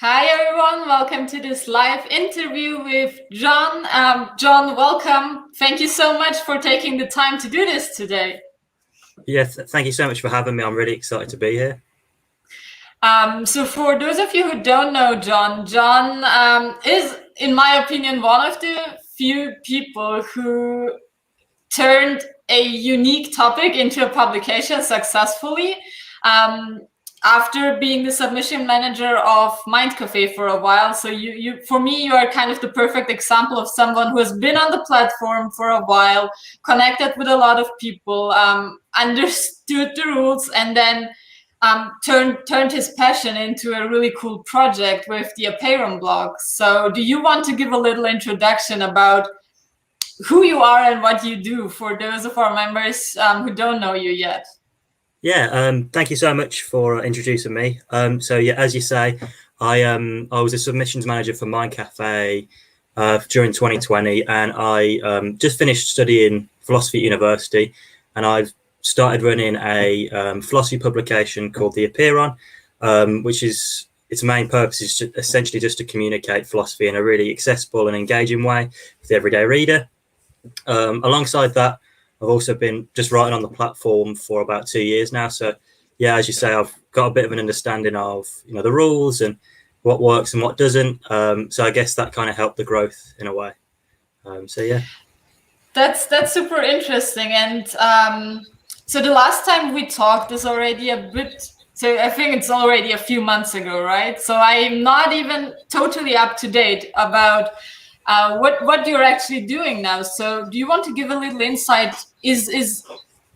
Hi everyone, welcome to this live interview with Jon. Jon, welcome. Thank you so much for taking the time to do this today. Yes, thank you so much for having me. I'm really excited to be here. So for those of you who don't know Jon, Jon is, in my opinion, one of the few people who turned a unique topic into a publication successfully. After being the submission manager of Mind Cafe for a while. So for me, you are kind of the perfect example of someone who has been on the platform for a while, connected with a lot of people, understood the rules, and then turned his passion into a really cool project with the Apeiron Blog. So do you want to give a little introduction about who you are and what you do for those of our members who don't know you yet? Yeah, thank you so much for introducing me. So yeah, as you say, I was a submissions manager for Mind Cafe during 2020, and I just finished studying philosophy at university, and I've started running a philosophy publication called the Apeiron, which is its main purpose is essentially just to communicate philosophy in a really accessible and engaging way for the everyday reader. Alongside that, I've also been just writing on the platform for about 2 years now. So yeah, as you say, I've got a bit of an understanding of the rules and what works and what doesn't. So I guess that kind of helped the growth in a way. So yeah, that's super interesting. And so the last time we talked is already a bit. So I think it's already a few months ago, right? So I'm not even totally up to date about what you're actually doing now. So do you want to give a little insight? Is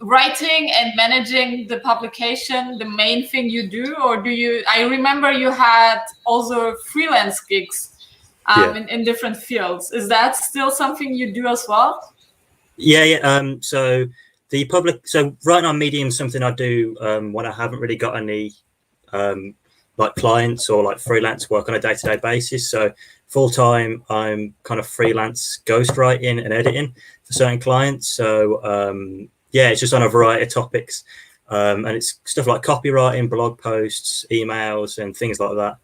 writing and managing the publication the main thing you do, or do you? I remember you had also freelance gigs in different fields. Is that still something you do as well? yeah. So writing on Medium is something I do when I haven't really got any like clients or like freelance work on a day-to-day basis. So full time, I'm kind of freelance ghostwriting and editing for certain clients. So yeah, it's just on a variety of topics, and it's stuff like copywriting, blog posts, emails, and things like that.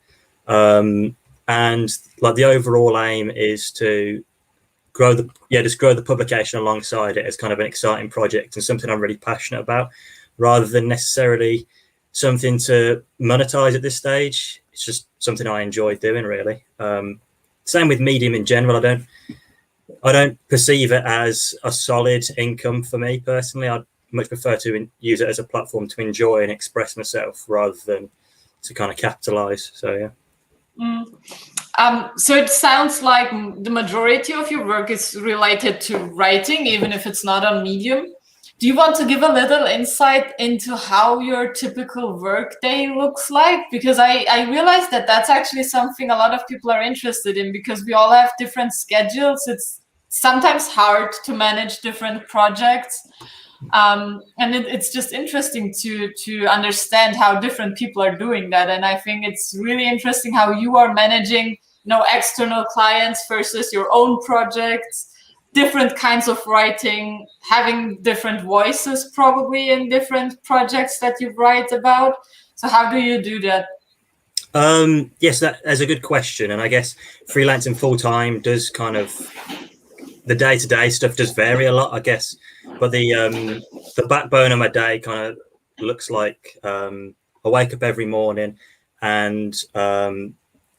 And like the overall aim is to grow the publication alongside it as kind of an exciting project and something I'm really passionate about, rather than necessarily something to monetize at this stage. It's just something I enjoy doing, really. Same with Medium in general. I don't perceive it as a solid income for me personally. I'd much prefer to use it as a platform to enjoy and express myself rather than to kind of capitalize. So yeah. So it sounds like the majority of your work is related to writing, even if it's not on Medium. Do you want to give a little insight into how your typical workday looks like? Because I realize that that's actually something a lot of people are interested in, because we all have different schedules. It's sometimes hard to manage different projects. And it's just interesting to understand how different people are doing that. And I think it's really interesting how you are managing external clients versus your own projects, different kinds of writing, having different voices probably in different projects that you write about. So how do you do that? Yes, that's a good question. And I guess freelancing full time does kind of, the day-to-day stuff does vary a lot, I guess. But the backbone of my day kind of looks like I wake up every morning, and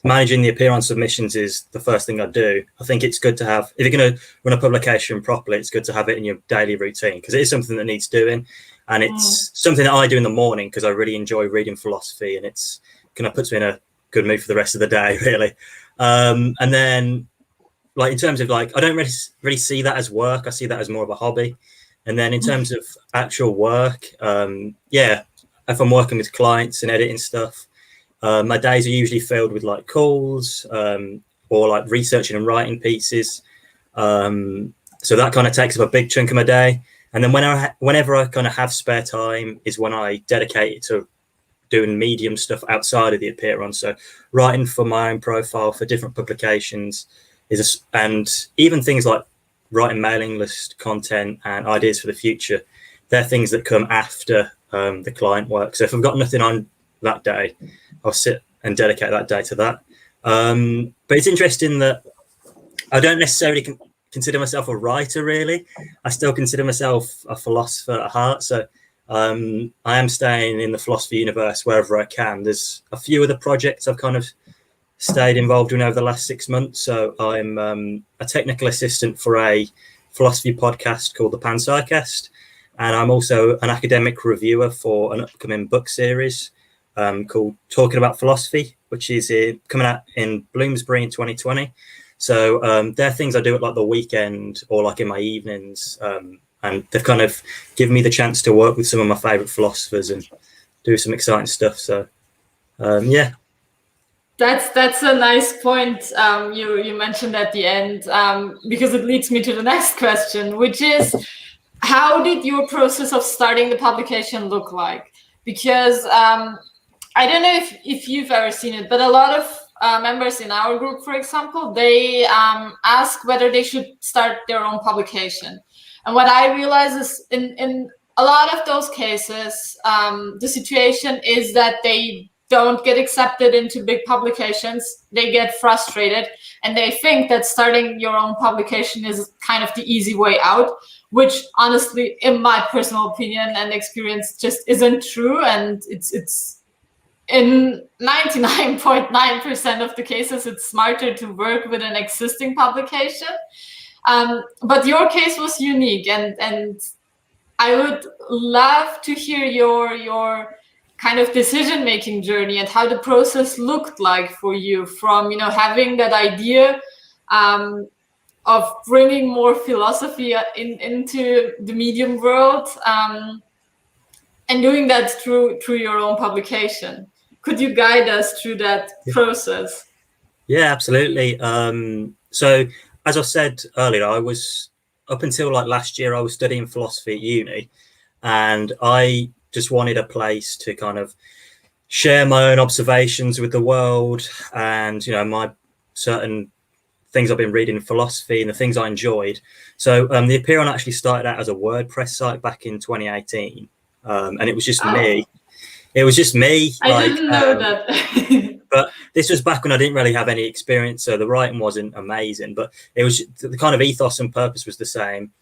managing the Apeiron submissions is the first thing I do. I think it's good to have, if you're going to run a publication properly, it's good to have it in your daily routine, because it is something that needs doing. And it's something that I do in the morning because I really enjoy reading philosophy, and it's kind of puts me in a good mood for the rest of the day, really. And then, like, in terms of like, I don't really see that as work. I see that as more of a hobby. And then in terms of actual work, yeah, if I'm working with clients and editing stuff, my days are usually filled with like calls or like researching and writing pieces. So that kind of takes up a big chunk of my day. And then whenever I kind of have spare time is when I dedicate it to doing Medium stuff outside of the Apeiron. So writing for my own profile for different publications and even things like writing mailing list content and ideas for the future. They're things that come after the client work. So if I've got nothing on that day, I'll sit and dedicate that day to that. But it's interesting that I don't necessarily consider myself a writer, really. I still consider myself a philosopher at heart. So I am staying in the philosophy universe wherever I can. There's a few other projects I've kind of stayed involved in over the last 6 months. So I'm a technical assistant for a philosophy podcast called the Panpsycast. And I'm also an academic reviewer for an upcoming book series called Talking About Philosophy, which is coming out in Bloomsbury in 2020. So they're things I do at like the weekend or like in my evenings. And they've kind of given me the chance to work with some of my favorite philosophers and do some exciting stuff. So, yeah. That's a nice point you mentioned at the end, because it leads me to the next question, which is, how did your process of starting the publication look like? Because I don't know if you've ever seen it, but a lot of members in our group, for example, they ask whether they should start their own publication. And what I realize is in a lot of those cases, the situation is that they don't get accepted into big publications. They get frustrated and they think that starting your own publication is kind of the easy way out, which honestly, in my personal opinion and experience, just isn't true. And it's in 99.9% of the cases, it's smarter to work with an existing publication. But your case was unique, and I would love to hear your kind of decision-making journey and how the process looked like for you from, having that idea of bringing more philosophy into the medium world, and doing that through your own publication. Could you guide us through that process? Yeah, absolutely. So as I said earlier, I was up until like last year, I was studying philosophy at uni, and I just wanted a place to kind of share my own observations with the world and, my certain things I've been reading in philosophy and the things I enjoyed. So the Apeiron actually started out as a WordPress site back in 2018, and it was just me. It was just me. I didn't know that. But this was back when I didn't really have any experience, so the writing wasn't amazing, but it was the kind of ethos and purpose was the same.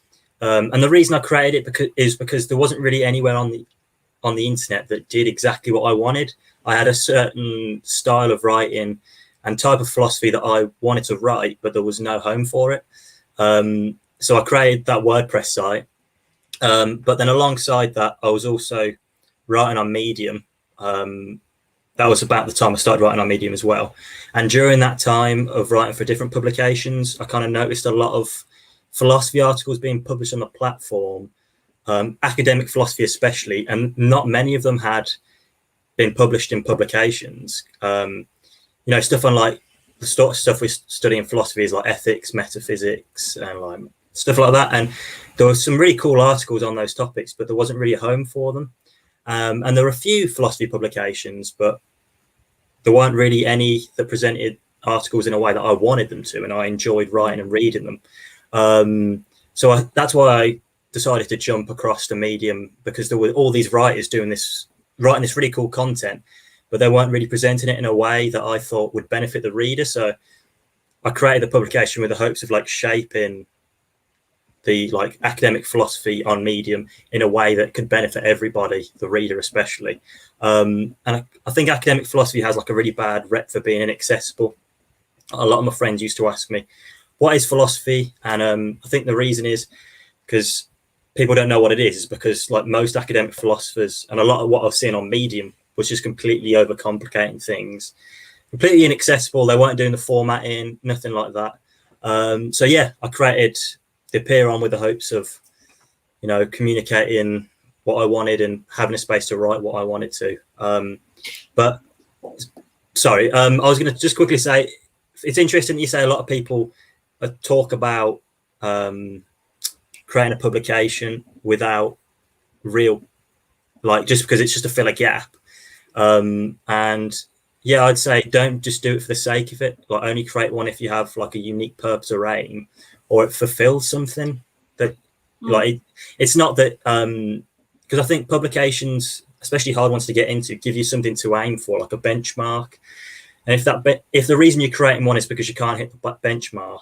And the reason I created it is because there wasn't really anywhere on the internet that did exactly what I wanted. I had a certain style of writing and type of philosophy that I wanted to write, but there was no home for it. So I created that WordPress site. But then alongside that, I was also writing on Medium. That was about the time I started writing on Medium as well. And during that time of writing for different publications, I kind of noticed a lot of philosophy articles being published on the platform, academic philosophy especially, and not many of them had been published in publications. Stuff on like the sort of stuff we study in philosophy is like ethics, metaphysics, and like stuff like that. And there were some really cool articles on those topics, but there wasn't really a home for them. And there were a few philosophy publications, but there weren't really any that presented articles in a way that I wanted them to, and I enjoyed writing and reading them. That's why I decided to jump across to Medium, because there were all these writers writing this really cool content, but they weren't really presenting it in a way that I thought would benefit the reader. So I created the publication with the hopes of like shaping the like academic philosophy on Medium in a way that could benefit everybody, the reader especially. And I think academic philosophy has like a really bad rep for being inaccessible. A lot of my friends used to ask me, what is philosophy? And I think the reason is because people don't know what it is because like most academic philosophers and a lot of what I've seen on Medium was just completely overcomplicating things, completely inaccessible. They weren't doing the formatting, nothing like that. So yeah, I created the Apeiron with the hopes of, communicating what I wanted and having a space to write what I wanted to. But sorry, I was going to just quickly say, it's interesting you say a lot of people talk about creating a publication without real, like just because it's just to fill a gap. And yeah, I'd say don't just do it for the sake of it. Like only create one if you have like a unique purpose or aim, or it fulfills something that like it's not that because I think publications, especially hard ones to get into, give you something to aim for, like a benchmark, And if the reason you're creating one is because you can't hit the benchmark,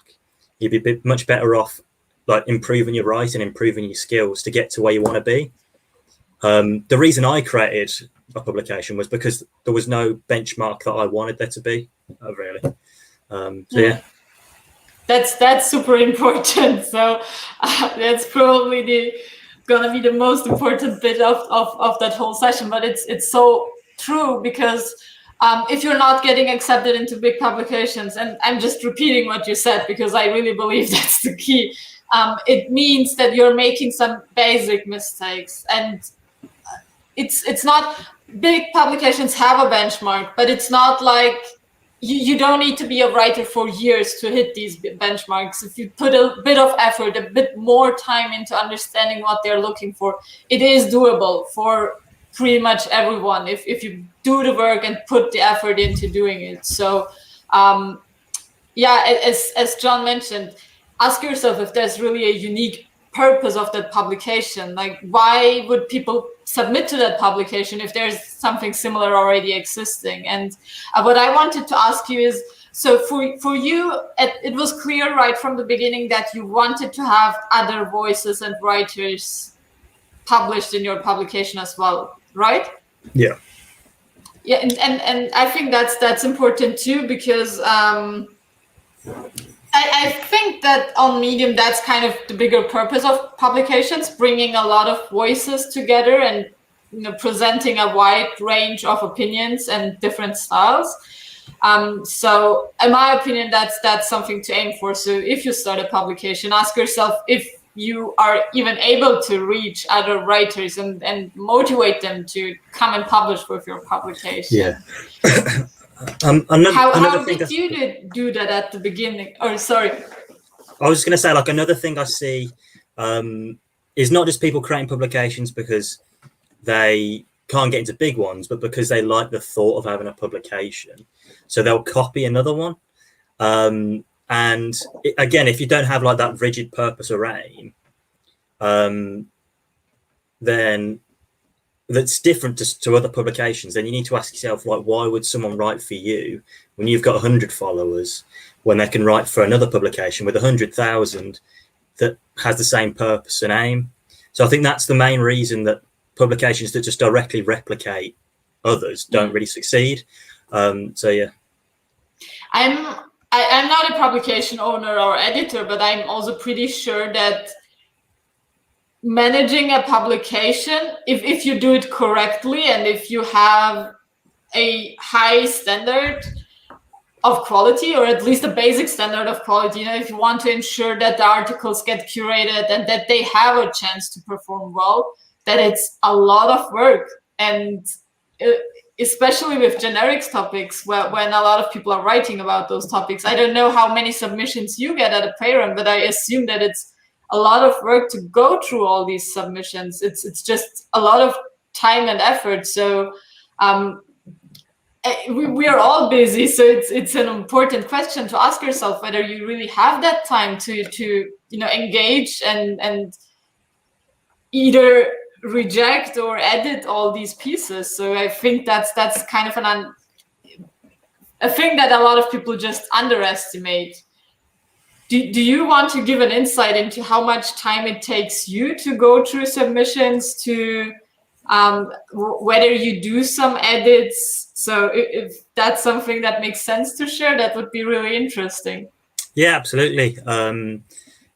you'd be much better off like improving your writing, improving your skills to get to where you want to be. The reason I created a publication was because there was no benchmark that I wanted there to be, really. Yeah. That's super important. So that's probably gonna be the most important bit of that whole session. But it's so true, because if you're not getting accepted into big publications, and I'm just repeating what you said because I really believe that's the key, it means that you're making some basic mistakes. And it's not, big publications have a benchmark, but it's not like you don't need to be a writer for years to hit these benchmarks. If you put a bit of effort, a bit more time into understanding what they're looking for, it is doable for pretty much everyone if you do the work and put the effort into doing it. So yeah, as Jon mentioned, ask yourself if there's really a unique purpose of that publication. Like, why would people submit to that publication if there's something similar already existing? And what I wanted to ask you is, so for you, it was clear right from the beginning that you wanted to have other voices and writers published in your publication as well, right? Yeah. Yeah, and I think that's important too, because I think that on Medium, that's kind of the bigger purpose of publications, bringing a lot of voices together and presenting a wide range of opinions and different styles. So in my opinion, that's something to aim for. So if you start a publication, ask yourself if you are even able to reach other writers and motivate them to come and publish with your publication. Yeah. How did you do that at the beginning? Or sorry, I was going to say, like, another thing I see is not just people creating publications because they can't get into big ones, but because they like the thought of having a publication, so they'll copy another one. And again, if you don't have like that rigid purpose or aim, then that's different to other publications, then you need to ask yourself, like, why would someone write for you when you've got 100 followers, when they can write for another publication with 100,000 that has the same purpose and aim? So I think that's the main reason that publications that just directly replicate others don't really succeed. So yeah. I'm not a publication owner or editor, but I'm also pretty sure that managing a publication, if you do it correctly and if you have a high standard of quality, or at least a basic standard of quality, if you want to ensure that the articles get curated and that they have a chance to perform well, that it's a lot of work. And especially with generics topics, when a lot of people are writing about those topics, I don't know how many submissions you get at Apeiron, but I assume that it's a lot of work to go through all these submissions. It's just a lot of time and effort. So we are all busy. So it's an important question to ask yourself whether you really have that time to engage and either reject or edit all these pieces. So I think that's kind of a thing that a lot of people just underestimate. Do you want to give an insight into how much time it takes you to go through submissions, to whether you do some edits? So if that's something that makes sense to share, that would be really interesting. Yeah, absolutely.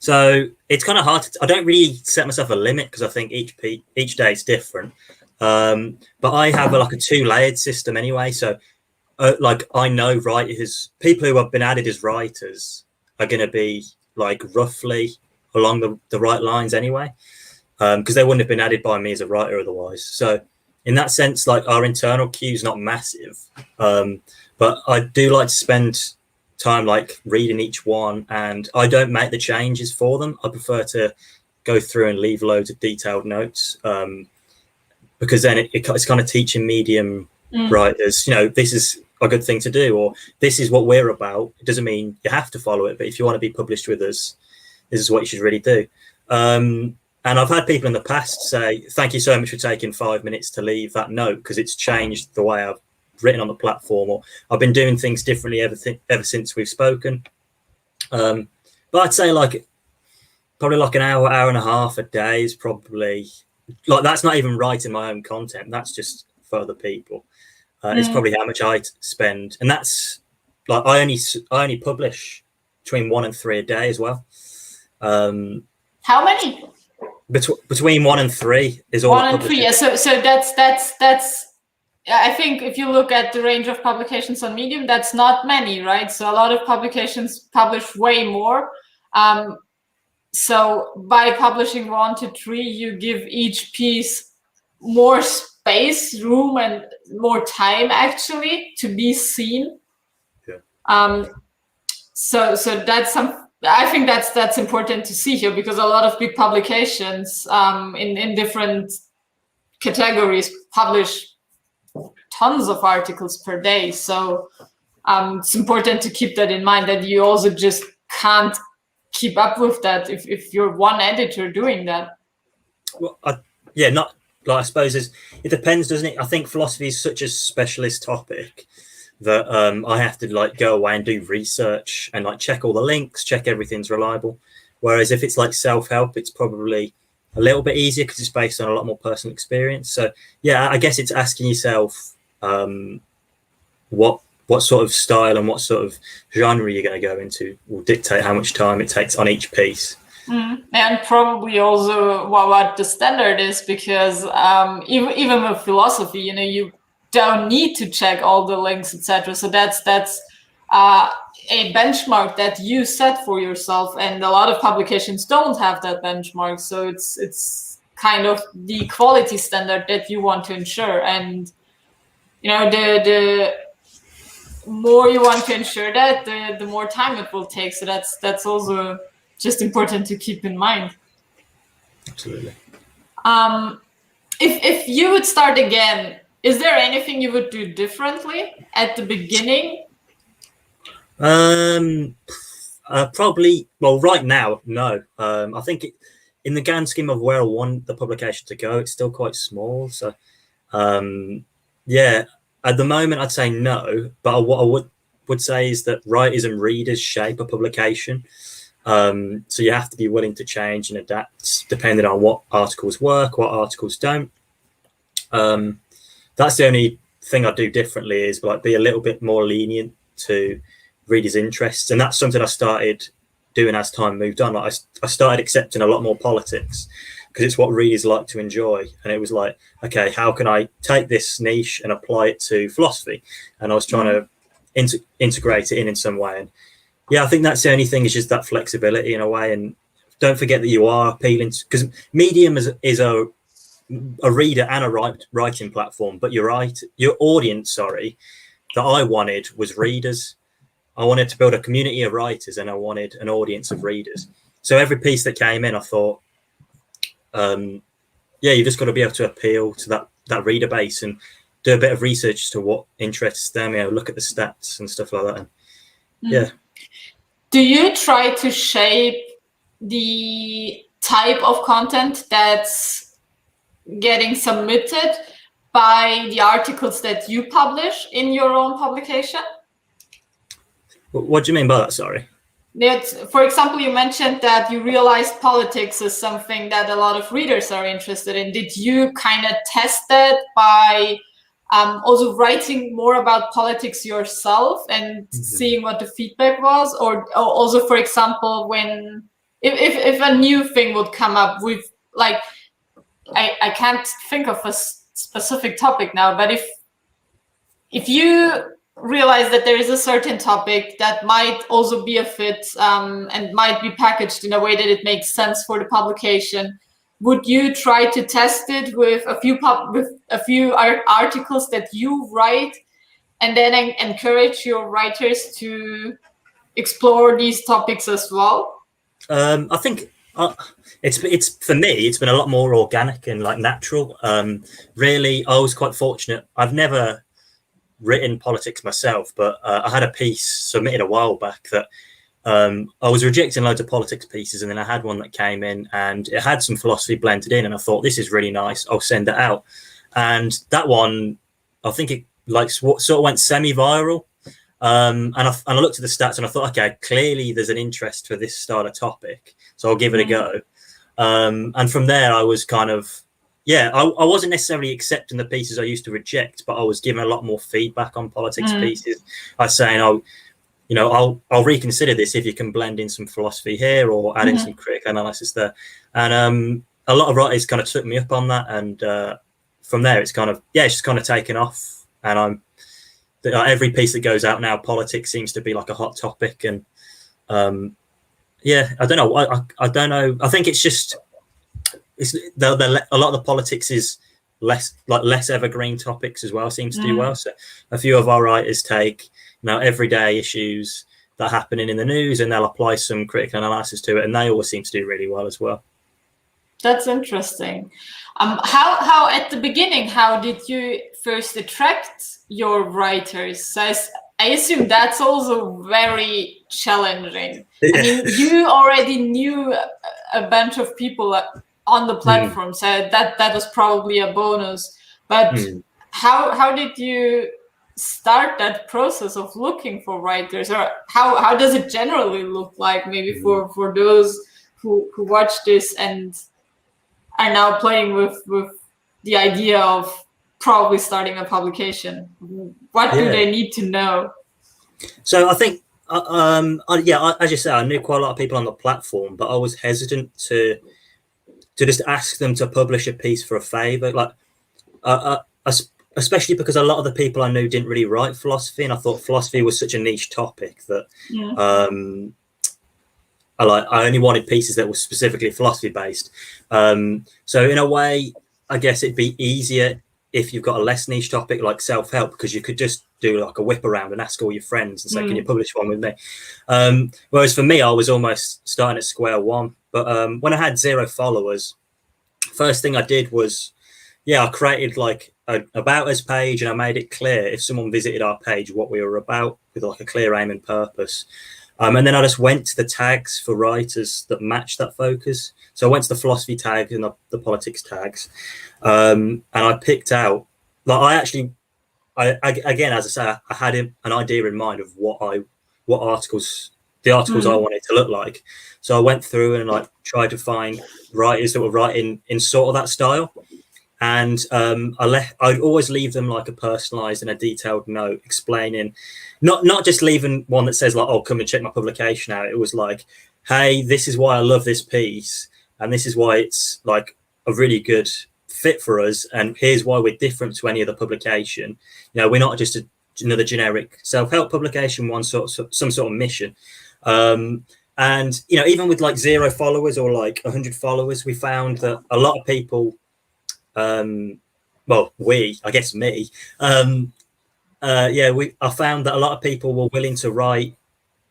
So it's kind of hard I don't really set myself a limit because I think each day is different. But I have like a 2-layered system anyway. So like, I know people who have been added as writers are going to be like roughly along the right lines anyway, because they wouldn't have been added by me as a writer otherwise. So in that sense, like, our internal queue is not massive, but I do like to spend time like reading each one, and I don't make the changes for them. I prefer to go through and leave loads of detailed notes, because then it's kind of teaching Medium writers, this is a good thing to do, or this is what we're about. It doesn't mean you have to follow it, but if you want to be published with us, this is what you should really do. And I've had people in the past say, thank you so much for taking 5 minutes to leave that note, because it's changed the way I've written on the platform, or I've been doing things differently ever since we've spoken. But I'd say probably like an hour and a half a day is probably like, that's not even writing my own content. That's just for other people. It's probably how much I spend, and that's like I only publish between 1 and 3 a day as well. How many? Between 1 and 3 is all. 1 and 3, yeah. So that's. I think if you look at the range of publications on Medium, that's not many, right? So a lot of publications publish way more. So by publishing 1 to 3, you give each piece more space, room, and more time actually to be seen. Yeah. So that's I think that's important to see here, because a lot of big publications in different categories publish tons of articles per day. So it's important to keep that in mind, that you also just can't keep up with that if you're one editor doing that. Well, not like, I suppose it depends, doesn't it? I think philosophy is such a specialist topic that I have to like go away and do research and like check all the links, check everything's reliable. Whereas if it's like self-help, it's probably a little bit easier because it's based on a lot more personal experience. So yeah, I guess it's asking yourself what sort of style and what sort of genre you're going to go into will dictate how much time it takes on each piece. And probably also what the standard is, because even with philosophy, you don't need to check all the links, etc. So that's a benchmark that you set for yourself, and a lot of publications don't have that benchmark. So it's kind of the quality standard that you want to ensure, and the more you want to ensure that, the more time it will take. So that's also just important to keep in mind. Absolutely. If you would start again, is there anything you would do differently at the beginning? Probably. Well, right now, no. I think in the grand scheme of where I want the publication to go, it's still quite small. So, yeah, at the moment, I'd say no. But what I would say is that writers and readers shape a publication. So you have to be willing to change and adapt depending on what articles work, what articles don't. That's the only thing I do differently, is like be a little bit more lenient to readers' interests, and that's something I started doing as time moved on. Like I started accepting a lot more politics because it's what readers like to enjoy, and it was like, okay, how can I take this niche and apply it to philosophy? And I was trying to integrate it in some way. And yeah, I think that's the only thing, is just that flexibility in a way. And don't forget that you are appealing to, because Medium is a reader and a writing platform, but your audience, that I wanted was readers. I wanted to build a community of writers, and I wanted an audience of readers. So every piece that came in, I thought, you've just got to be able to appeal to that reader base and do a bit of research as to what interests them, look at the stats and stuff like that. And yeah. Do you try to shape the type of content that's getting submitted by the articles that you publish in your own publication? What do you mean by that? Sorry. For example, you mentioned that you realized politics is something that a lot of readers are interested in. Did you kind of test that by also writing more about politics yourself and seeing what the feedback was? Or also, for example, when if a new thing would come up with, like, I can't think of a specific topic now, but if you realize that there is a certain topic that might also be a fit and might be packaged in a way that it makes sense for the publication, would you try to test it with a few articles that you write, and then encourage your writers to explore these topics as well? I think it's for me, it's been a lot more organic and like natural. Really, I was quite fortunate. I've never written politics myself, but I had a piece submitted a while back that I was rejecting loads of politics pieces, and then I had one that came in and it had some philosophy blended in, and I thought, this is really nice, I'll send it out. And that one, I think like sort of went semi-viral. And I looked at the stats and I thought, okay, clearly there's an interest for this style of topic, so I'll give it a go. And from there, I was kind of, I wasn't necessarily accepting the pieces I used to reject, but I was given a lot more feedback on politics pieces. I was saying, I'll reconsider this if you can blend in some philosophy here or add in some critical analysis there. And a lot of writers kind of took me up on that, and from there, it's just kind of taken off. And every piece that goes out now, politics seems to be like a hot topic, and I don't know. I don't know. I think it's just a lot of the politics is less evergreen topics as well. Seems to do well. So a few of our writers take everyday issues that are happening in the news, and they'll apply some critical analysis to it, and they always seem to do really well as well. That's interesting. How at the beginning, how did you first attract your writers? So I assume that's also very challenging. I mean, you already knew a bunch of people on the platform, so that was probably a bonus. But how did you start that process of looking for writers, or how does it generally look like? Maybe for those who watch this and are now playing with the idea of probably starting a publication. What do they need to know? So I think, as you say, I knew quite a lot of people on the platform, but I was hesitant to just ask them to publish a piece for a favor, especially because a lot of the people I knew didn't really write philosophy, and I thought philosophy was such a niche topic that I only wanted pieces that were specifically philosophy based. So in a way, I guess it'd be easier if you've got a less niche topic like self-help, because you could just do like a whip around and ask all your friends and say, can you publish one with me? Whereas for me, I was almost starting at square one. But when I had 0 followers, first thing I did was, I created like a about us page, and I made it clear if someone visited our page what we were about, with like a clear aim and purpose. And then I just went to the tags for writers that match that focus. So I went to the philosophy tag and the politics tags, and I picked out, again, as I say, I had an idea in mind of what articles I wanted to look like. So I went through and tried to find writers that were writing in sort of that style. And I'd always leave them like a personalized and a detailed note explaining, not just leaving one that says like, oh, come and check my publication out. It was like, hey, this is why I love this piece, and this is why it's like a really good fit for us, and here's why we're different to any other publication. We're not just another generic self-help publication, some sort of mission. And even with like 0 followers or like 100 followers, we found that a lot of people, I found that a lot of people were willing to write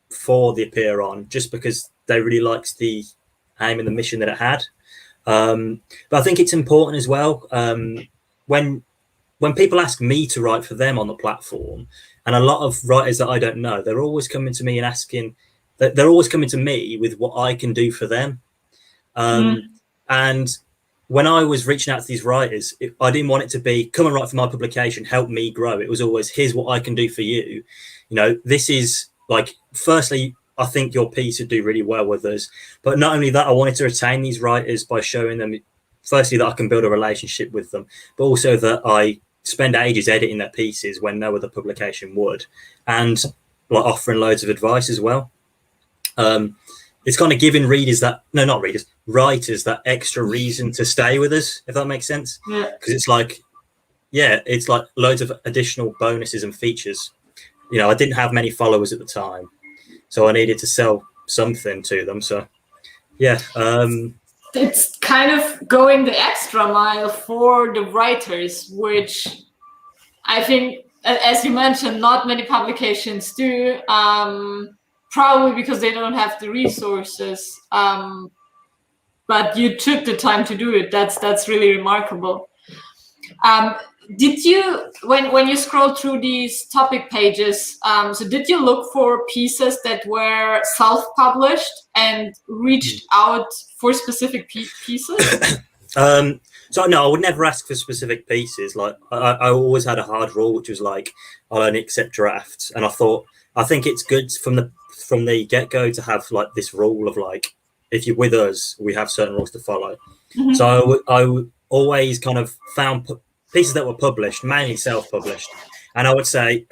for the Apeiron just because they really liked the aim and the mission that it had. But I think it's important as well, when people ask me to write for them on the platform, and a lot of writers that I don't know, they're always coming to me and asking, they're always coming to me with what I can do for them. And when I was reaching out to these writers, I didn't want it to be, come and write for my publication, help me grow. It was always, here's what I can do for you. This is like, firstly, I think your piece would do really well with us. But not only that, I wanted to retain these writers by showing them, firstly, that I can build a relationship with them, but also that I spend ages editing their pieces when no other publication would, and like offering loads of advice as well. It's kind of giving writers that extra reason to stay with us, if that makes sense. Because it's like loads of additional bonuses and features. I didn't have many followers at the time, so I needed to sell something to them. So it's kind of going the extra mile for the writers, which I think, as you mentioned, not many publications do. Probably because they don't have the resources, but you took the time to do it. That's really remarkable. Did you, when you scroll through these topic pages, so did you look for pieces that were self-published and reached out for specific pieces? So no, I would never ask for specific pieces. Like I always had a hard rule, which was like I'll only accept drafts. And I think it's good from the get go to have like this rule of like, if you're with us, we have certain rules to follow. Mm-hmm. So I always kind of found pieces that were published, mainly self-published, and I would say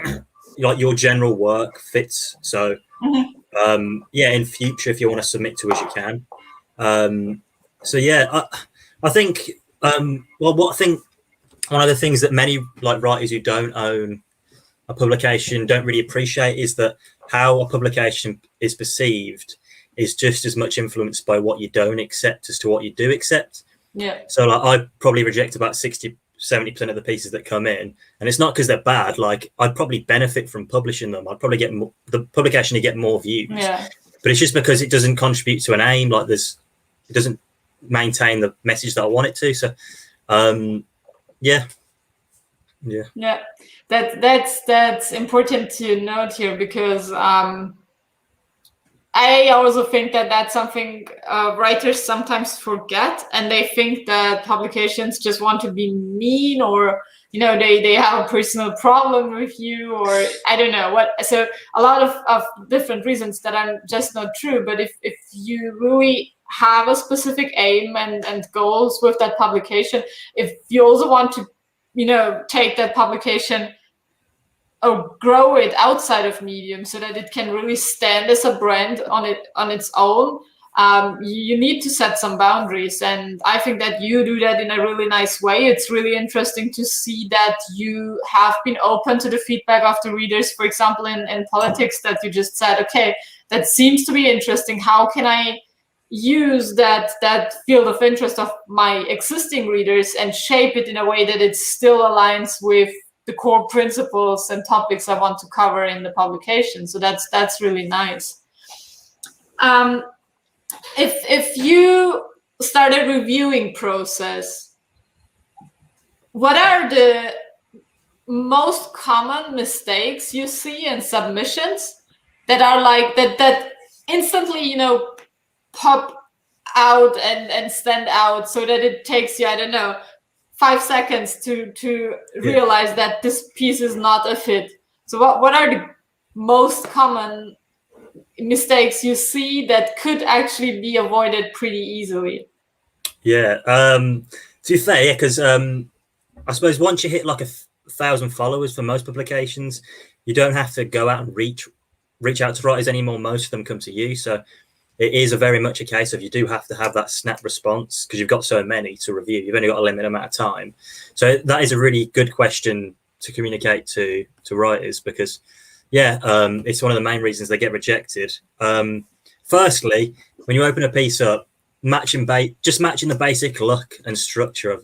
like your general work fits. So yeah, in future, if you want to submit to us, you can. So yeah, I think what I think one of the things that many like writers who don't own a publication don't really appreciate is that how a publication is perceived is just as much influenced by what you don't accept as to what you do accept. Yeah. So like I probably reject about 60-70% of the pieces that come in, and it's not because they're bad. Like I'd probably benefit from publishing them. I'd probably get the publication to get more views. Yeah. But it's just because it doesn't contribute to an aim. Like it doesn't maintain the message that I want it to. So yeah. That's important to note here, because I also think that that's something writers sometimes forget, and they think that publications just want to be mean, or they have a personal problem with you, or I don't know what. So a lot of different reasons that are just not true. But if you really have a specific aim and goals with that publication, if you also want to take that publication or grow it outside of Medium so that it can really stand as a brand on its own, you need to set some boundaries. And I think that you do that in a really nice way. It's really interesting to see that you have been open to the feedback of the readers. For example, in politics, that you just said, okay, that seems to be interesting. How can I use that field of interest of my existing readers and shape it in a way that it still aligns with the core principles and topics I want to cover in the publication? So that's really nice. If you started reviewing process, what are the most common mistakes you see in submissions that are like that instantly pop out and stand out, so that it takes you, I don't know, 5 seconds to realize that this piece is not a fit? So what are the most common mistakes you see that could actually be avoided pretty easily? Yeah, to be fair, yeah, because I suppose once you hit like 1,000 followers for most publications, you don't have to go out and reach out to writers anymore. Most of them come to you. So it is very much a case of you do have to have that snap response, because you've got so many to review. You've only got a limited amount of time. So that is a really good question to communicate to writers, because yeah, it's one of the main reasons they get rejected. Firstly, when you open a piece up, matching the basic look and structure of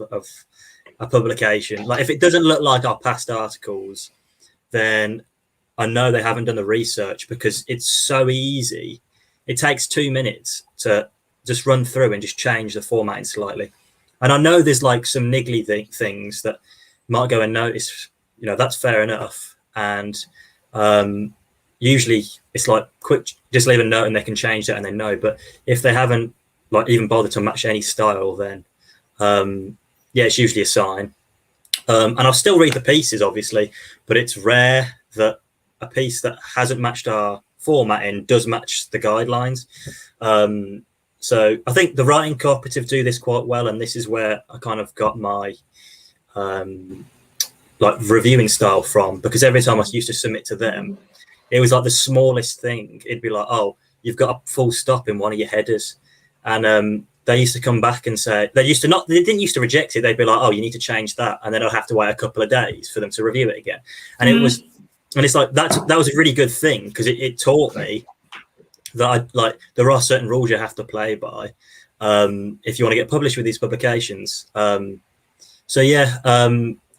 a publication. Like if it doesn't look like our past articles, then I know they haven't done the research, because it's so easy. It takes 2 minutes to just run through and just change the formatting slightly. And I know there's like some niggly things that might go and notice, that's fair enough. And usually it's like quick, just leave a note and they can change that and they know. But if they haven't like even bothered to match any style, then yeah, it's usually a sign. And I'll still read the pieces, obviously, but it's rare that a piece that hasn't matched our formatting does match the guidelines. So I think the writing cooperative do this quite well, and this is where I kind of got my like reviewing style from, because every time I used to submit to them, it was like the smallest thing. It'd be like, oh, you've got a full stop in one of your headers, and they used to come back and say they didn't used to reject it. They'd be like, oh, you need to change that, and then I'll have to wait a couple of days for them to review it again. And it's like that was a really good thing, because it taught me that there are certain rules you have to play by if you want to get published with these publications. So yeah,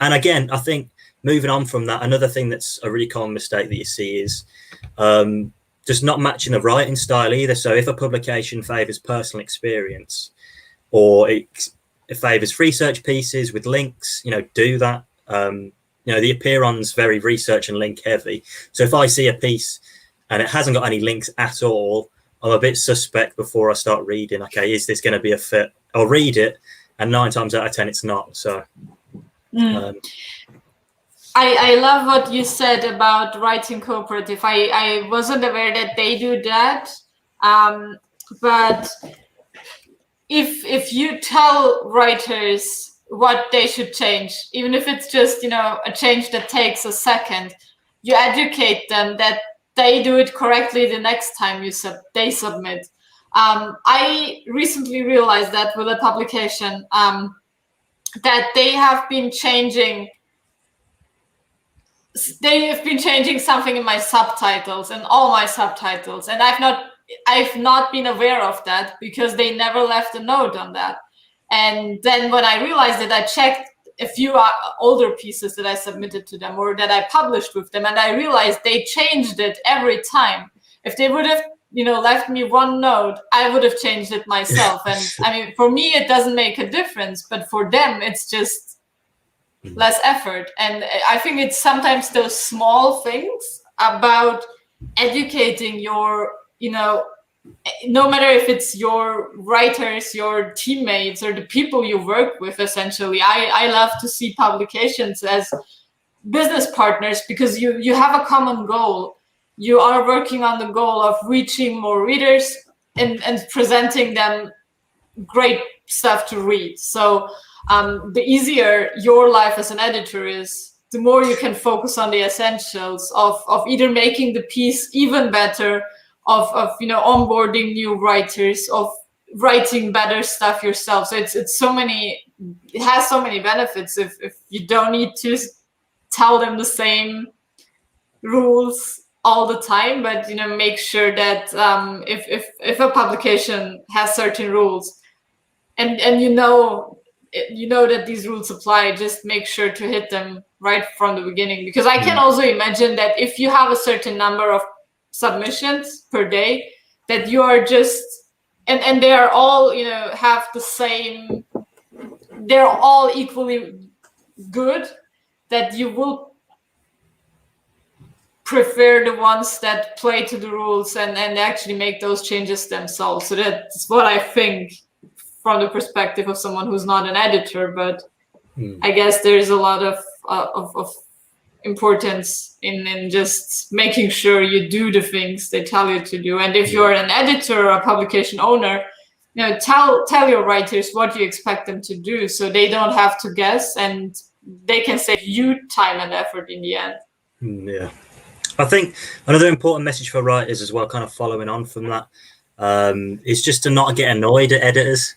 and again, I think moving on from that, another thing that's a really common mistake that you see is just not matching the writing style either. So if a publication favors personal experience, or it favors research pieces with links, do that. The Apeiron's very research and link heavy. So if I see a piece and it hasn't got any links at all, I'm a bit suspect before I start reading. Okay, is this going to be a fit? I'll read it, and 9 times out of 10 it's not. So I love what you said about writing cooperative. I wasn't aware that they do that, but if you tell writers what they should change, even if it's just, you know, a change that takes a second, you educate them that they do it correctly the next time they submit. I recently realized that with a publication that they have been changing something in my subtitles and all my subtitles, and I've not been aware of that because they never left a note on that. And then when I realized it, I checked a few older pieces that I submitted to them or that I published with them, and I realized they changed it every time. If they would have, you know, left me one note, I would have changed it myself. And I mean, for me, it doesn't make a difference, but for them, it's just less effort. And I think it's sometimes those small things about educating your, you know, no matter if it's your writers, your teammates, or the people you work with, essentially. I love to see publications as business partners because you have a common goal. You are working on the goal of reaching more readers and presenting them great stuff to read. So the easier your life as an editor is, the more you can focus on the essentials of either making the piece even better, of you know, onboarding new writers, of writing better stuff yourself. So it has so many benefits if you don't need to tell them the same rules all the time, but you know, make sure that if a publication has certain rules and you know that these rules apply, just make sure to hit them right from the beginning. Because I can also imagine that if you have a certain number of submissions per day, that you are just and they are all, you know, have the same, they're all equally good, that you will prefer the ones that play to the rules and actually make those changes themselves. So that's what I think from the perspective of someone who's not an editor, but I guess there's a lot of importance in just making sure you do the things they tell you to do. And if you're an editor or a publication owner, you know, tell your writers what you expect them to do, so they don't have to guess and they can save you time and effort in the end. Yeah, I think another important message for writers as well, kind of following on from that, is just to not get annoyed at editors.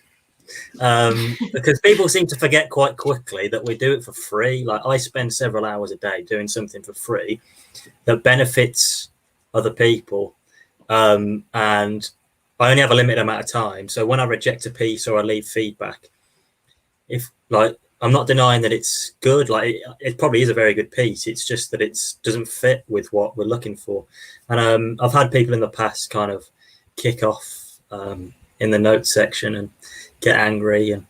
Because people seem to forget quite quickly that we do it for free. Like, I spend several hours a day doing something for free that benefits other people, and I only have a limited amount of time. So when I reject a piece or I leave feedback, if, like, I'm not denying that it's good, like it probably is a very good piece, it's just that it doesn't fit with what we're looking for. And I've had people in the past kind of kick off in the notes section and get angry. And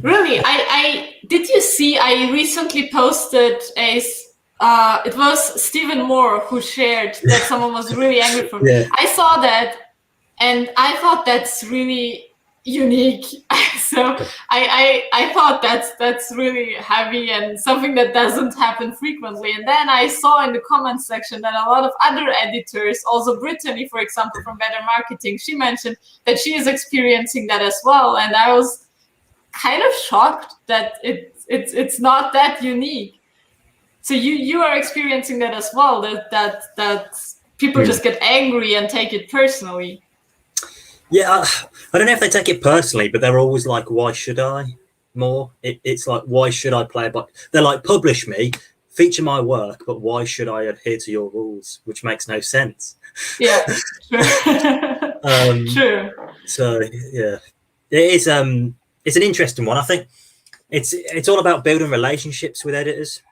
really, I did you see I recently posted it was Stephen Moore who shared that someone was really angry for me. Yeah. I saw that and I thought that's really unique. So I thought that's really heavy and something that doesn't happen frequently. And then I saw in the comments section that a lot of other editors, also Brittany, for example, from Better Marketing, she mentioned that she is experiencing that as well. And I was kind of shocked that it's not that unique. So you are experiencing that as well, that people just get angry and take it personally. Yeah, I don't know if they take it personally, but they're always like, why should I more? It's like, why should I play by? They're like, publish me, feature my work, but why should I adhere to your rules? Which makes no sense. Yeah, true. True. So yeah, it's an interesting one. I think it's all about building relationships with editors.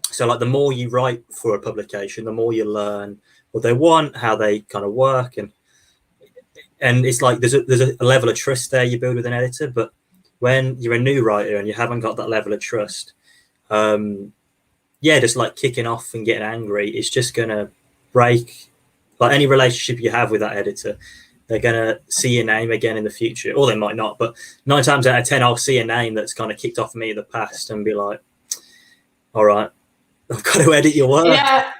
So like, the more you write for a publication, the more you learn what they want, how they kind of work, and it's like there's a level of trust there you build with an editor. But when you're a new writer and you haven't got that level of trust, just like kicking off and getting angry, it's just gonna break like any relationship you have with that editor. they're going to see your name again in the future, or they might not. But 9 times out of 10, I'll see a name that's kind of kicked off me in the past and be like, all right, I've got to edit your work. Yeah,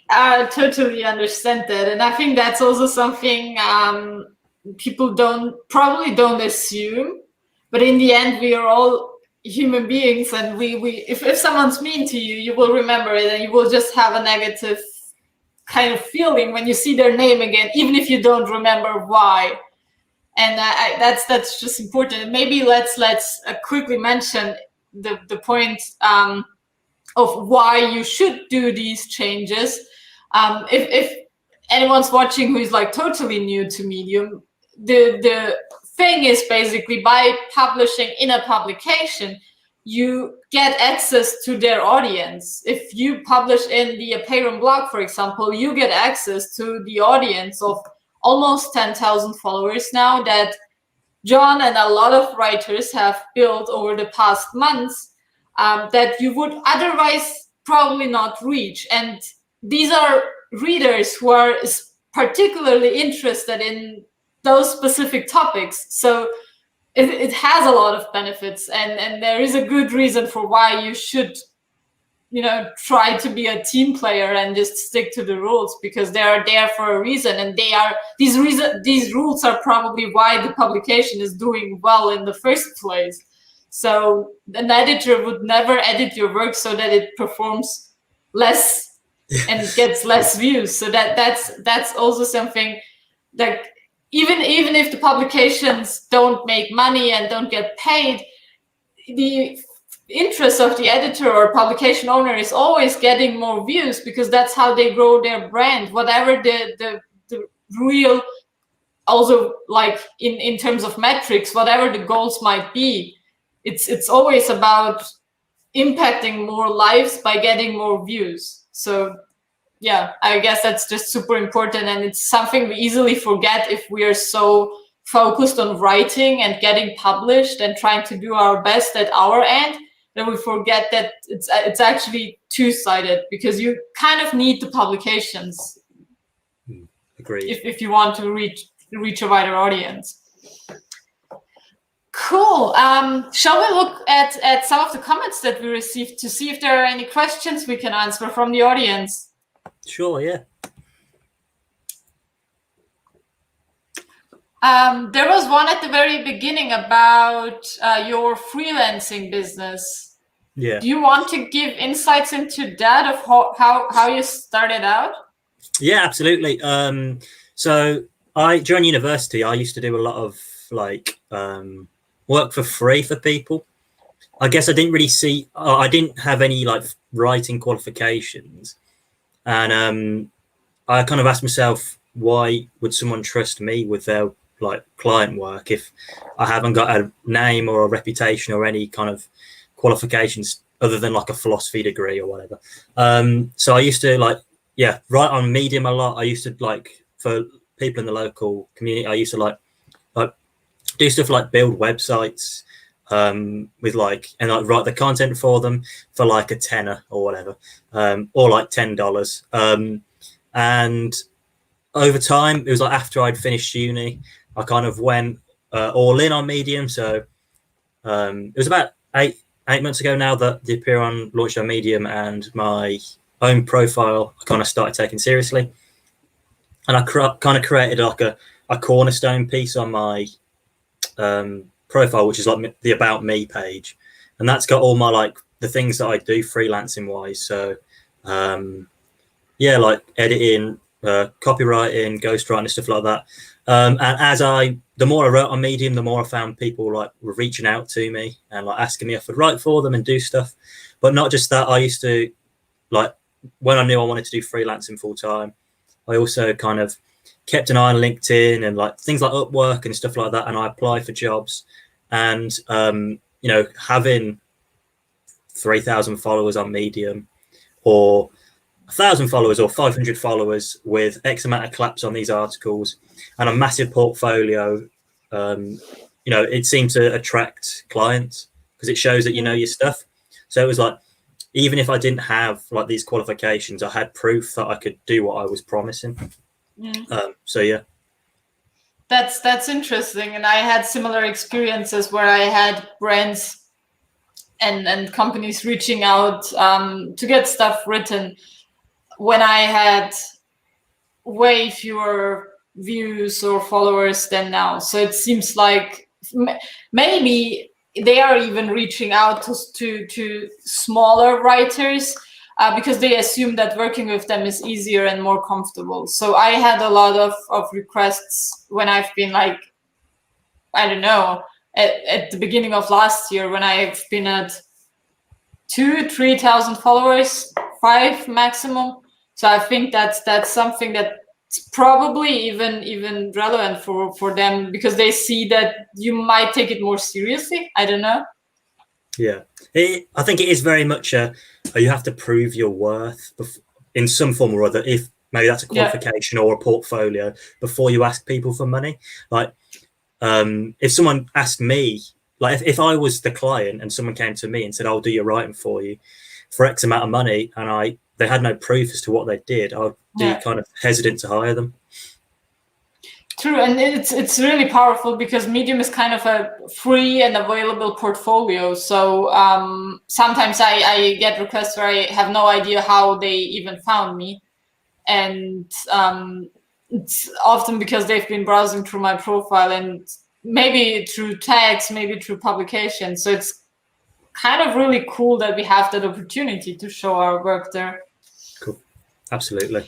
I totally understand that. And I think that's also something people probably don't assume. But in the end, we are all human beings, and if someone's mean to you, you will remember it, and you will just have a negative kind of feeling when you see their name again, even if you don't remember why. And that's just important. And maybe let's quickly mention the point of why you should do these changes. If anyone's watching who is like totally new to Medium, the thing is basically by publishing in a publication, you get access to their audience. If you publish in the Apeiron Blog, for example, you get access to the audience of almost 10,000 followers now that Jon and a lot of writers have built over the past months that you would otherwise probably not reach. And these are readers who are particularly interested in those specific topics. So it has a lot of benefits, and there is a good reason for why you should, try to be a team player and just stick to the rules, because they are there for a reason, and these rules are probably why the publication is doing well in the first place. So an editor would never edit your work so that it performs less and gets less views. So that's also something that even if the publications don't make money and don't get paid, the interest of the editor or publication owner is always getting more views, because that's how they grow their brand, whatever the real, also like in terms of metrics, whatever the goals might be. It's always about impacting more lives by getting more views. So yeah, I guess that's just super important, and it's something we easily forget if we are so focused on writing and getting published and trying to do our best at our end, that we forget that it's actually two-sided, because you kind of need the publications. Agreed. If you want to reach a wider audience. Cool. Shall we look at some of the comments that we received to see if there are any questions we can answer from the audience? Sure, yeah. There was one at the very beginning about your freelancing business. Yeah. Do you want to give insights into that, of how you started out? Yeah, absolutely. So during university, I used to do a lot of work for free for people. I guess I didn't really I didn't have any writing qualifications. And I kind of asked myself, why would someone trust me with their client work if I haven't got a name or a reputation or any kind of qualifications other than a philosophy degree or whatever. So I used to write on Medium a lot. I used to for people in the local community, I used to do stuff like build websites with and write the content for them for a tenner or whatever, or $10. And over time, it was after I'd finished uni, I kind of went all in on Medium. So it was about eight months ago now that the Apeiron launched on Medium, and my own profile I kind of started taking seriously. And I kind of created a cornerstone piece on my profile, which is the About Me page, and that's got all my the things that I do freelancing wise. So editing, copywriting, ghostwriting, stuff like that. And the more I wrote on Medium, the more I found people were reaching out to me and asking me if I'd write for them and do stuff. But not just that, I used to when I knew I wanted to do freelancing full time, I also kind of kept an eye on LinkedIn and things like Upwork and stuff like that, and I apply for jobs. And having 3,000 followers on Medium, or 1,000 followers, or 500 followers with X amount of claps on these articles and a massive portfolio, it seemed to attract clients because it shows that you know your stuff. So it was even if I didn't have these qualifications, I had proof that I could do what I was promising. So yeah. That's interesting, and I had similar experiences where I had brands and companies reaching out to get stuff written when I had way fewer views or followers than now. So it seems like maybe they are even reaching out to smaller writers because they assume that working with them is easier and more comfortable. So I had a lot of requests when I've been like, I don't know, at the beginning of last year, when I've been at 2,000-3,000 followers, 5 maximum. So I think that's something that's probably even relevant for them, because they see that you might take it more seriously. I don't know. Yeah, I think it is very much you have to prove your worth in some form or other. If maybe that's a qualification or a portfolio before you ask people for money. Like, if someone asked me, like if I was the client and someone came to me and said, "I'll do your writing for you for X amount of money," and they had no proof as to what they did, I would be kind of hesitant to hire them. True, and it's really powerful because Medium is kind of a free and available portfolio. So sometimes I get requests where I have no idea how they even found me, and it's often because they've been browsing through my profile, and maybe through tags, maybe through publication. So it's kind of really cool that we have that opportunity to show our work there. Cool, absolutely.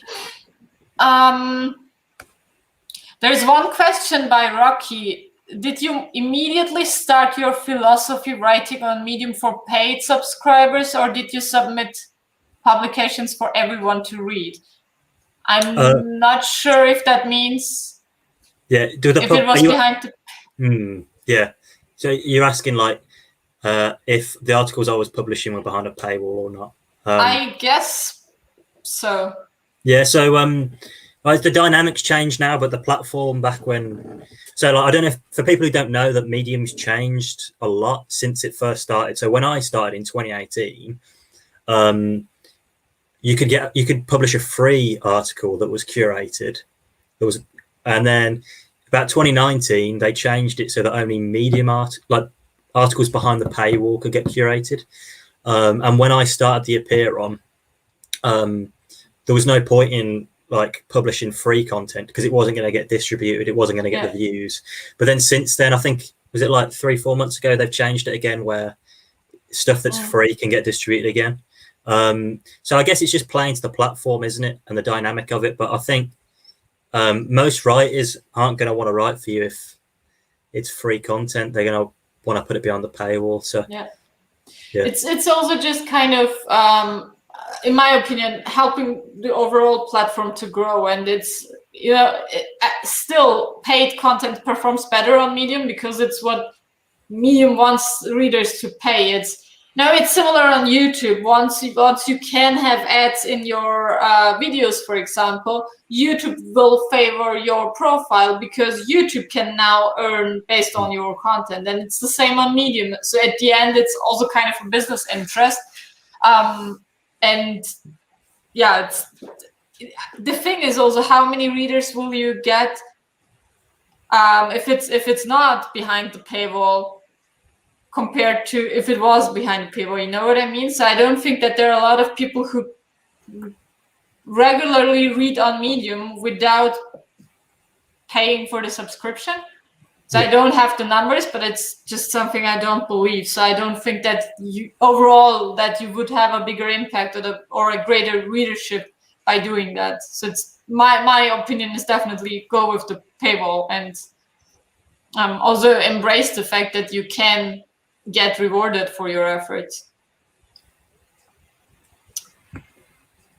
There's one question by Rocky. Did you immediately start your philosophy writing on Medium for paid subscribers, or did you submit publications for everyone to read? I'm not sure if that means if it was behind the... yeah. So you're asking like if the articles I was publishing were behind a paywall or not? I guess so. Yeah. So the dynamics changed now, but the platform back when. So like, I don't know if, for people who don't know, that Medium's changed a lot since it first started. So when I started in 2018, you could publish a free article that was curated. And then about 2019 they changed it so that only Medium articles behind the paywall could get curated. And when I started the Apeiron, there was no point in like publishing free content because it wasn't going to get distributed, it wasn't going to get the views. But then since then, I think, was it like 3-4 months ago, they've changed it again where stuff that's free can get distributed again. So I guess it's just playing to the platform, isn't it, and the dynamic of it. But I think most writers aren't going to want to write for you if it's free content. They're going to want to put it behind the paywall. So it's also just kind of in my opinion, helping the overall platform to grow. And it's, still paid content performs better on Medium because it's what Medium wants readers to pay. It's similar on YouTube. Once you can have ads in your videos, for example, YouTube will favor your profile because YouTube can now earn based on your content. And it's the same on Medium. So at the end, it's also kind of a business interest. And the thing is also, how many readers will you get if it's not behind the paywall compared to if it was behind the paywall? You know what I mean? So I don't think that there are a lot of people who regularly read on Medium without paying for the subscription. So I don't have the numbers, but it's just something I don't believe. So I don't think that overall that you would have a bigger impact or a greater readership by doing that. So it's my opinion is definitely go with the paywall, and also embrace the fact that you can get rewarded for your efforts.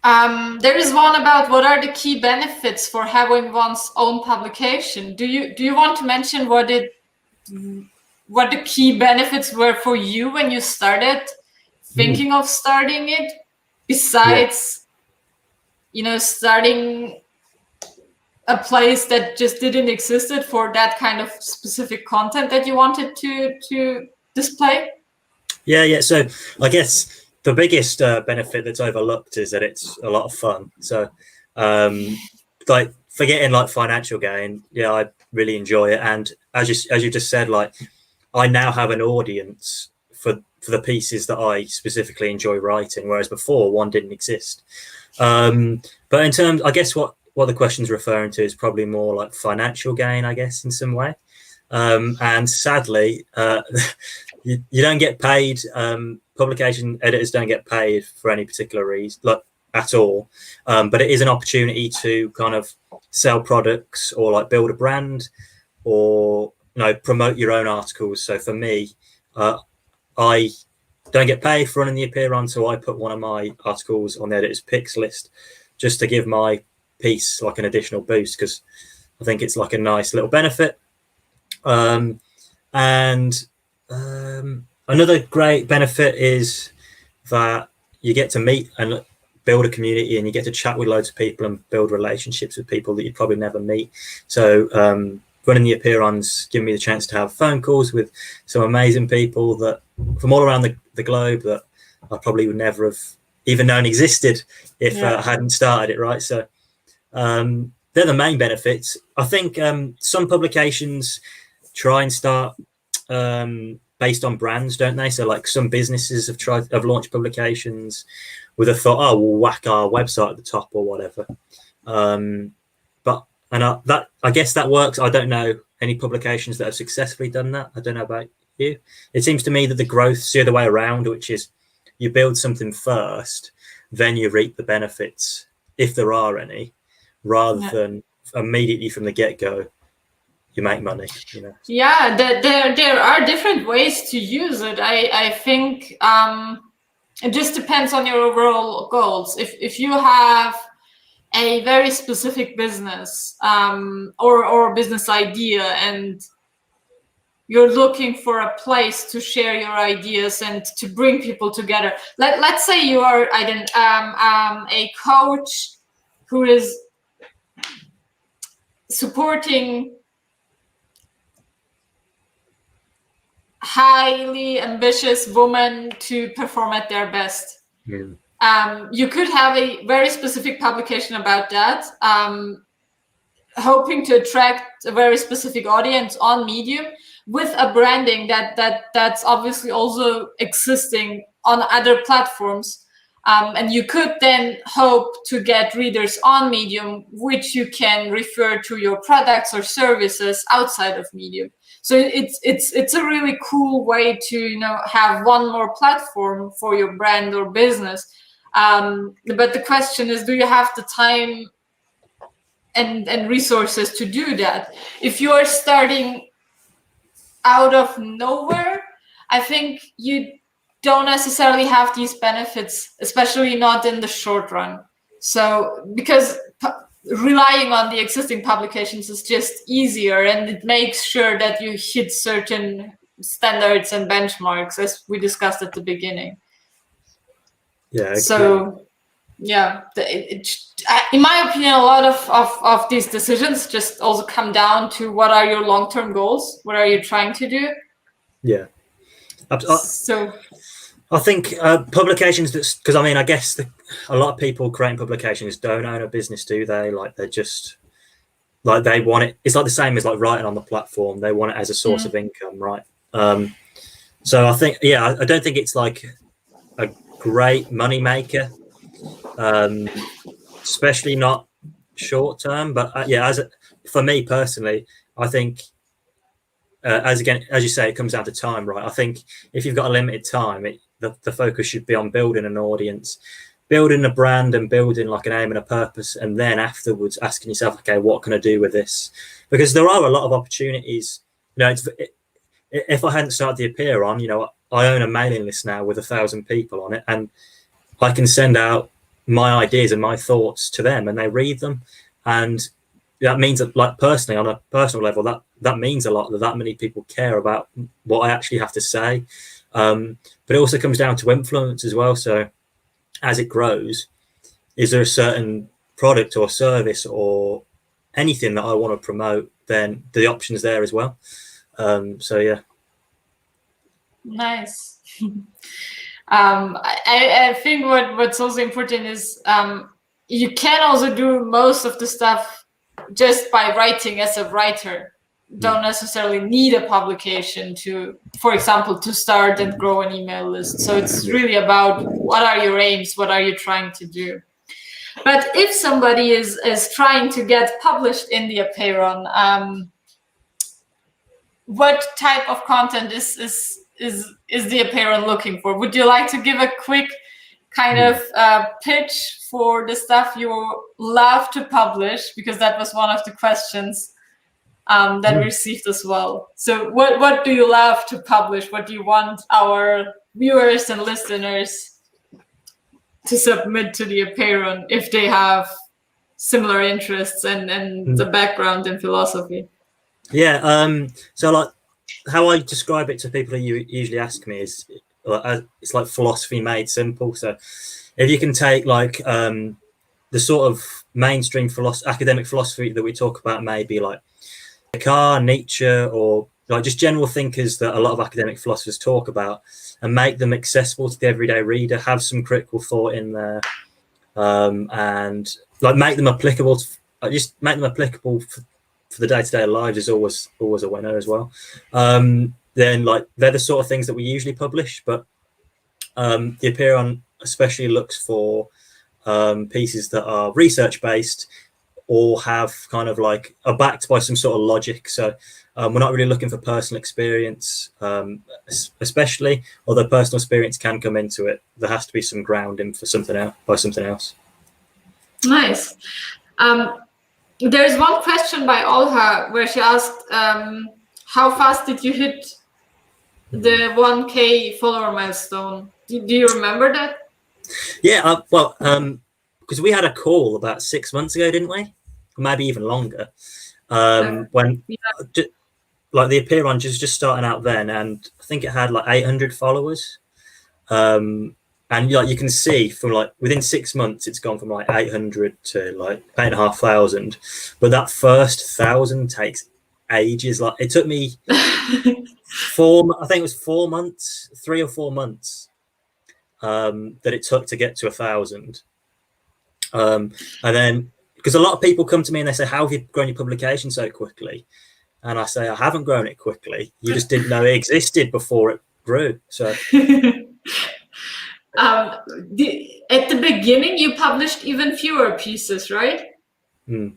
There is one about what are the key benefits for having one's own publication. Do you want to mention what the key benefits were for you when you started thinking of starting it, besides starting a place that just didn't exist for that kind of specific content that you wanted to display? So I guess the biggest benefit that's overlooked is that it's a lot of fun. So like forgetting like financial gain, yeah, I really enjoy it. And as you just said, like I now have an audience for the pieces that I specifically enjoy writing, whereas before one didn't exist. But in terms, I guess what the question's referring to is probably more like financial gain, I guess, in some way. And sadly, you don't get paid. Publication editors don't get paid for any particular reason, like at all. But it is an opportunity to kind of sell products or like build a brand or promote your own articles. So for me, I don't get paid for running the Apeiron, so I put one of my articles on the editor's picks list just to give my piece like an additional boost, because I think it's like a nice little benefit. Another great benefit is that you get to meet and build a community, and you get to chat with loads of people and build relationships with people that you'd probably never meet. So running the Apeiron's given me the chance to have phone calls with some amazing people that from all around the globe that I probably would never have even known existed if I hadn't started it, right? So they're the main benefits. I think some publications try and start based on brands, don't they? So like some businesses have launched publications with a thought, oh, we'll whack our website at the top or whatever. I guess that works. I don't know any publications that have successfully done that. I don't know about you. It seems to me that the growth's the other way around, which is you build something first, then you reap the benefits, if there are any, rather than immediately from the get-go you make money. Yeah, there are different ways to use it. I think it just depends on your overall goals. If you have a very specific business or business idea, and you're looking for a place to share your ideas and to bring people together. Let's say you are a coach who is supporting highly ambitious women to perform at their best. You could have a very specific publication about that, hoping to attract a very specific audience on Medium with a branding that's obviously also existing on other platforms. And you could then hope to get readers on Medium, which you can refer to your products or services outside of Medium. So it's a really cool way to have one more platform for your brand or business. But the question is, do you have the time and resources to do that? If you are starting out of nowhere, I think you don't necessarily have these benefits, especially not in the short run. So because relying on the existing publications is just easier, and it makes sure that you hit certain standards and benchmarks, as we discussed at the beginning. Yeah. So yeah, in my opinion, a lot of these decisions just also come down to what are your long-term goals? What are you trying to do? Yeah. So I think publications because I guess a lot of people creating publications don't own a business, do they? Like they're just like they want it. It's like the same as like writing on the platform. They want it as a source of income, right? So I think, I don't think it's like a great money maker, especially not short term. But for me personally, I think as you say, it comes down to time, right? I think if you've got a limited time, the focus should be on building an audience, building a brand, and building like an aim and a purpose, and then afterwards asking yourself, okay, what can I do with this? Because there are a lot of opportunities. If I hadn't started the Apeiron, I own a mailing list now with 1,000 people on it, and I can send out my ideas and my thoughts to them, and they read them, and that means that, like, personally, on a personal level, that means a lot, that many people care about what I actually have to say. But it also comes down to influence as well. So as it grows, is there a certain product or service or anything that I want to promote? Then the option's there as well. So yeah. Nice. I think what's also important is you can also do most of the stuff just by writing as a writer don't necessarily need a publication to, for example, to start and grow an email list. So it's really about what are your aims, what are you trying to do. But if somebody is trying to get published in the Apeiron, what type of content is the Apeiron looking for? Would you like to give a quick kind of pitch for the stuff you love to publish? Because that was one of the questions that we received as well. So what do you love to publish? What do you want our viewers and listeners to submit to the Apeiron if they have similar interests and the background in philosophy? Yeah, so like how I describe it to people who usually ask me is it's like philosophy made simple. So if you can take like the sort of mainstream academic philosophy that we talk about, maybe like Descartes, Nietzsche, or like just general thinkers that a lot of academic philosophers talk about, and make them accessible to the everyday reader, have some critical thought in there, and like make them applicable for the day-to-day lives is always a winner as well. Then like they're the sort of things that we usually publish, but the Apeiron especially looks for pieces that are research based or have kind of like are backed by some sort of logic. So we're not really looking for personal experience, especially, although personal experience can come into it. There has to be some grounding for something else. Nice. There's one question by Olha where she asked, how fast did you hit the 1K follower milestone? Do you remember that? Yeah, well, because we had a call about 6 months ago, didn't we? Maybe even longer. When like the Apeiron just starting out then, and I think it had like 800 followers. And like you can see from like within 6 months, it's gone from like 800 to like 8,500. But that first 1,000 takes ages. Like it took me 3 or 4 months that it took to get to 1,000. And then because a lot of people come to me and they say, how have you grown your publication so quickly? And I say, I haven't grown it quickly. You just didn't know it existed before it grew. So at the beginning, you published even fewer pieces, right? Mm.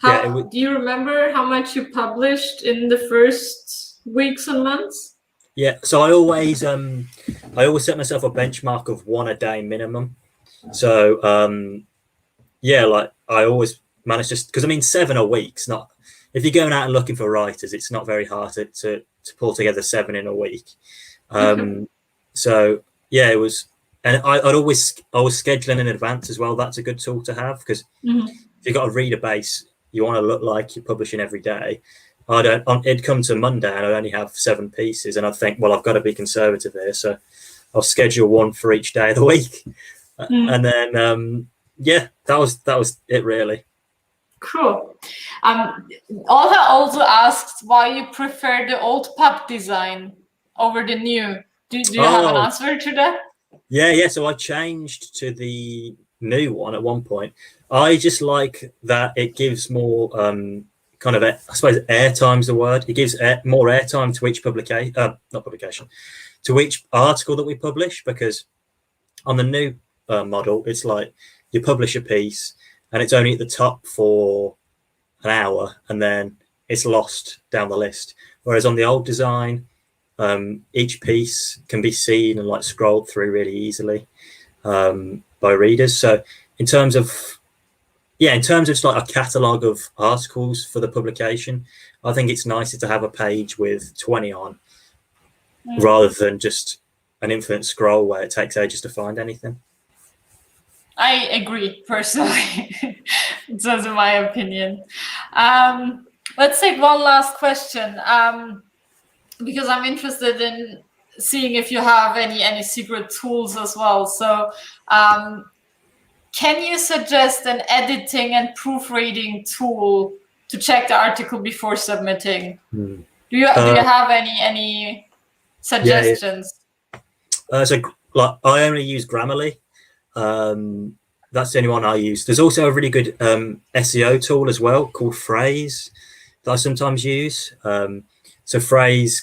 Do you remember how much you published in the first weeks and months? Yeah, so I always set myself a benchmark of 1 a day minimum. So yeah, like I always manage because I mean 7 a week's not. If you're going out and looking for writers, it's not very hard to pull together 7 in a week. So yeah, it was, and I was scheduling in advance as well. That's a good tool to have because if you've got a reader base, you want to look like you're publishing every day. It'd come to Monday and I'd only have 7 pieces, and I'd think, well, I've got to be conservative here, so I'll schedule 1 for each day of the week, and then yeah, that was it really. Cool. Olga also asked why you prefer the old pub design over the new. Do you have an answer to that? Yeah. So I changed to the new one at one point. I just like that it gives more kind of, I suppose, airtime's the word. It gives more airtime to each to each article that we publish, because on the new model, it's like you publish a piece and it's only at the top for an hour and then it's lost down the list. Whereas on the old design, each piece can be seen and like scrolled through really easily by readers. So in terms of just like a catalogue of articles for the publication, I think it's nicer to have a page with 20 on rather than just an infinite scroll where it takes ages to find anything. I agree, personally. Those are my opinion. Let's take one last question, because I'm interested in seeing if you have any secret tools as well. So can you suggest an editing and proofreading tool to check the article before submitting? Do you have any suggestions? So like I only use Grammarly. that's the only one I use. There's also a really good SEO tool as well called Phrase that I sometimes use. So Phrase,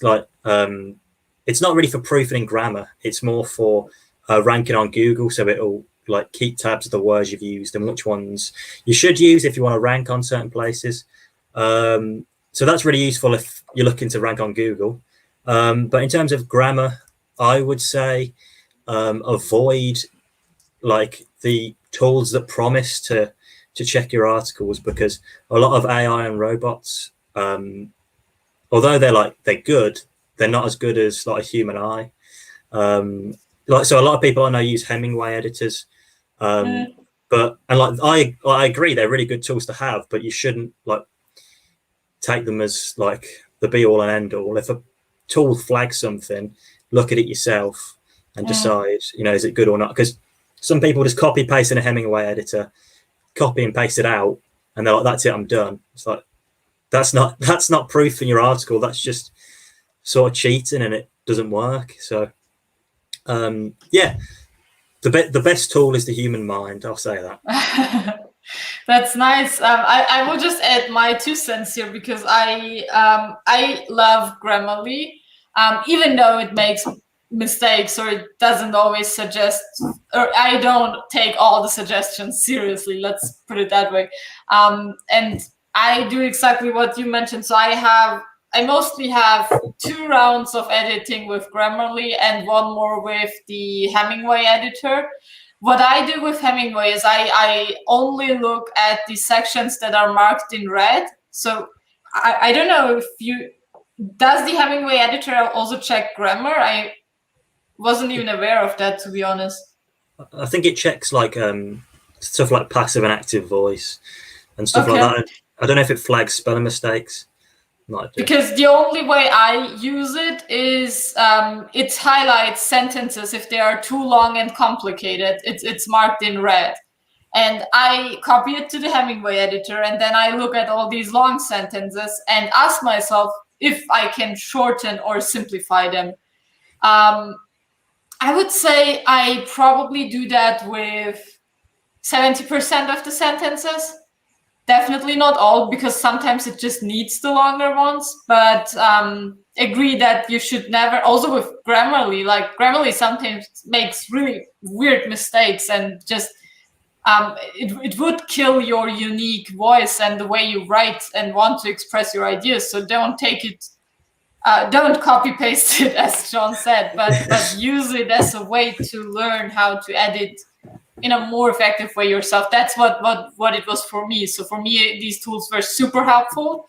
it's not really for proofing grammar. It's more for ranking on Google. So it'll like keep tabs of the words you've used and which ones you should use if you want to rank on certain places. So that's really useful if you're looking to rank on Google. But in terms of grammar, I would say avoid like the tools that promise to check your articles, because a lot of AI and robots, although they're good, they're not as good as like a human eye. So a lot of people I know use Hemingway editors, but I agree they're really good tools to have, but you shouldn't like take them as like the be all and end all. If a tool flags something, look at it yourself and decide, is it good or not? Because some people just copy paste in a Hemingway editor, copy and paste it out, and they're like, that's it, I'm done. It's like that's not proof in your article. That's just sort of cheating, and it doesn't work. So the best tool is the human mind. I'll say that. That's nice. I will just add my 2 cents here, because I love Grammarly, even though it makes mistakes or it doesn't always suggest, or I don't take all the suggestions seriously, let's put it that way. And I do exactly what you mentioned. So I mostly have 2 rounds of editing with Grammarly and 1 more with the Hemingway editor. What I do with Hemingway is I only look at the sections that are marked in red. So I don't know does the Hemingway editor also check grammar? I wasn't even aware of that, to be honest. I think it checks like stuff like passive and active voice and stuff like that. I don't know if it flags spelling mistakes. Because the only way I use it is it highlights sentences if they are too long and complicated. It's marked in red, and I copy it to the Hemingway editor, and then I look at all these long sentences and ask myself if I can shorten or simplify them. I would say I probably do that with 70% of the sentences. Definitely not all, because sometimes it just needs the longer ones, but agree that you should never, also with Grammarly, like Grammarly sometimes makes really weird mistakes, and just it would kill your unique voice and the way you write and want to express your ideas. So don't take it, don't copy paste it, as Jon said, but use it as a way to learn how to edit in a more effective way yourself. That's what it was for me. So for me, these tools were super helpful,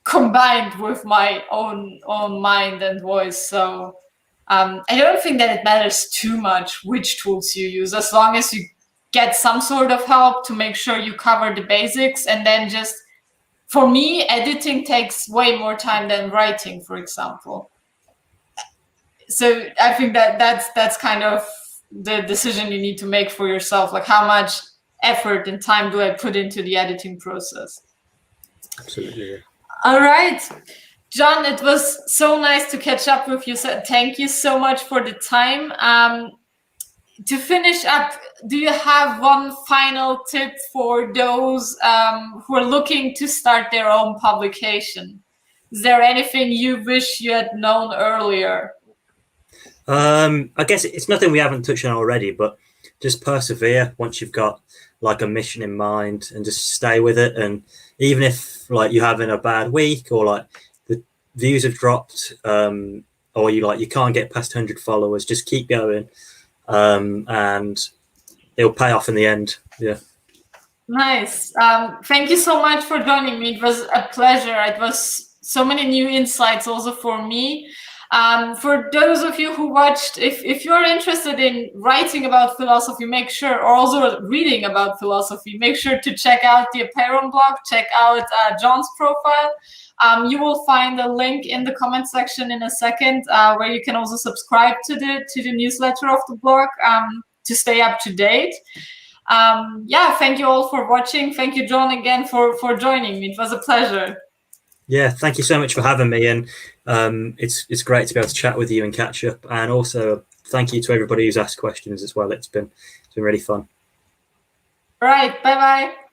combined with my own mind and voice. So I don't think that it matters too much which tools you use, as long as you get some sort of help to make sure you cover the basics. And then just, for me, editing takes way more time than writing, for example. So I think that's kind of the decision you need to make for yourself, like how much effort and time do I put into the editing process. Absolutely. All right, Jon, it was so nice to catch up with you. So thank you so much for the time. To finish up, do you have one final tip for those who are looking to start their own publication? Is there anything you wish you had known earlier? I guess it's nothing we haven't touched on already, but just persevere once you've got like a mission in mind, and just stay with it. And even if like you're having a bad week, or like the views have dropped, or you can't get past 100 followers, just keep going, and it'll pay off in the end. Yeah. Nice. Thank you so much for joining me. It was a pleasure. It was so many new insights also for me. For those of you who watched, if you're interested in writing about philosophy, make sure, or also reading about philosophy, make sure to check out the Apeiron blog, check out Jon's profile. You will find a link in the comment section in a second, where you can also subscribe to the newsletter of the blog to stay up to date. Thank you all for watching. Thank you, Jon, again for joining me. It was a pleasure. Yeah, thank you so much for having me, and it's great to be able to chat with you and catch up. And also thank you to everybody who's asked questions as well. It's been It's been really fun. Right. Bye bye.